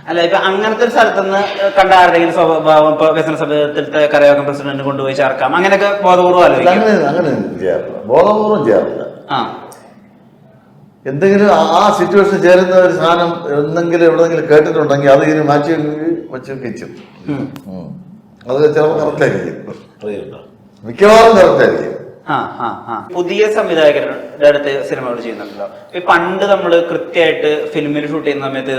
അല്ല ഇപ്പൊ അങ്ങനത്തെ ഒരു സ്ഥലത്തുനിന്ന് കണ്ട ആരുടെങ്കിലും സ്വഭാവം ഇപ്പൊ വ്യസന സഭയത്തിലത്തെ കരയോഗം പ്രസിഡന്റ് കൊണ്ടുപോയി ചേർക്കാം അങ്ങനെയൊക്കെ ബോധപൂർവ്വം ആലോചിക്കാം. അങ്ങനെ ചെയ്യാറില്ല, ബോധപൂർവം ചെയ്യാറില്ല. ആ എന്തെങ്കിലും ആ സിറ്റുവേഷൻ ചേരുന്ന ഒരു സാധനം എന്തെങ്കിലും എവിടെയെങ്കിലും കേട്ടിട്ടുണ്ടെങ്കിൽ അത് ഇനി മാറ്റി വെച്ച് വെച്ചു. അത് ചിലപ്പോൾ കറക്റ്റായിരിക്കും, മിക്കവാറും കറക്റ്റായിരിക്കും. പുതിയ സംവിധായകരുടെ അടുത്ത് സിനിമകൾ ചെയ്യുന്നുണ്ടല്ലോ. പണ്ട് നമ്മള് കൃത്യമായിട്ട് ഫിലിമിൽ ഷൂട്ട് ചെയ്യുന്ന സമയത്ത്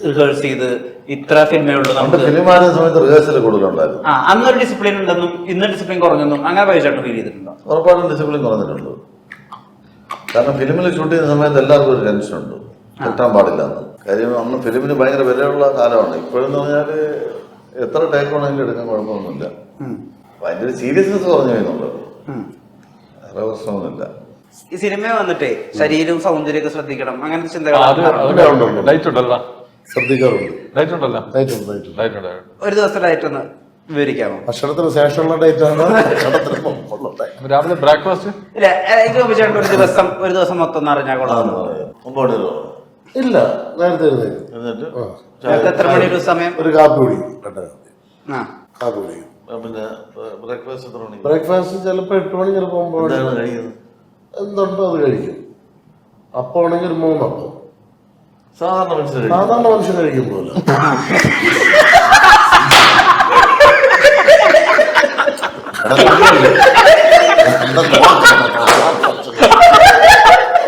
റിഹേഴ്സ് ചെയ്ത് ഇത്ര ഫിലിമേ ഉള്ളൂ. നമുക്ക് ഫിലിമാരുന്ന സമയത്ത് റിഹേഴ്സൽ കൂടുതലുണ്ടായിരുന്നു. അന്നൊരു ഡിസിപ്ലിൻ ഉണ്ടെന്നും ഇന്ന് ഡിസിപ്ലിൻ കുറഞ്ഞെന്നും അങ്ങനെ പൈസയായിട്ട് ഫീൽ ചെയ്തിട്ടുണ്ടോ? ഉറപ്പായിട്ടും ഡിസിപ്ലിൻ കുറഞ്ഞിട്ടുണ്ട്. കാരണം ഫിലിമിൽ ഷൂട്ട് ചെയ്യുന്ന സമയത്ത് എല്ലാവർക്കും ഒരു ടെൻഷനുണ്ട്, തെറ്റാൻ പാടില്ല എന്ന്. കാര്യം അന്ന് ഫിലിമിന് ഭയങ്കര വിലയുള്ള കാലമാണ്. ഇപ്പോഴെന്ന് പറഞ്ഞാൽ എത്ര ടേക്ക് വേണമെങ്കിലും എടുക്കാൻ കുഴപ്പമൊന്നുമില്ല. അതിൻ്റെ ഒരു സീരിയസ്നെസ് കുറഞ്ഞു വരുന്നുണ്ട്, വേറെ പ്രശ്നമൊന്നുമില്ല. ഈ സിനിമ വന്നിട്ടേ ശരീരവും സൗന്ദര്യമൊക്കെ ശ്രദ്ധിക്കണം അങ്ങനത്തെ ചിന്തകൾ ഒരു ദിവസം ഡയറ്റ് ഒന്ന് വിവരിക്കാമോ? ഭക്ഷണത്തിന് ശേഷമുള്ള ഡേറ്റ് ആണ്, രാവിലെ ബ്രേക്ക്ഫാസ്റ്റ് ഇല്ല ഇത് ചോദിച്ചാണ്ട് ഒരു ദിവസം മൊത്തം എന്ന് അറിഞ്ഞാൽ കൊള്ളാം. ഇല്ല, നേരത്തെ എത്ര മണി ഒരു സമയം? ഒരു കാപ്പി കുടിക്കും, കാപ്പി കുടിക്കും. പിന്നെ ബ്രേക്ക്ഫാസ്റ്റ് ബ്രേക്ക്ഫാസ്റ്റ് ചിലപ്പോൾ 8 മണി, ചിലപ്പോൾ 9 മണി എന്തുണ്ടോ അത് കഴിക്കും. അപ്പം ആണെങ്കിൽ ഒരു 3 അപ്പം. സാധാരണ മനുഷ്യൻ കഴിക്കും പോലെ.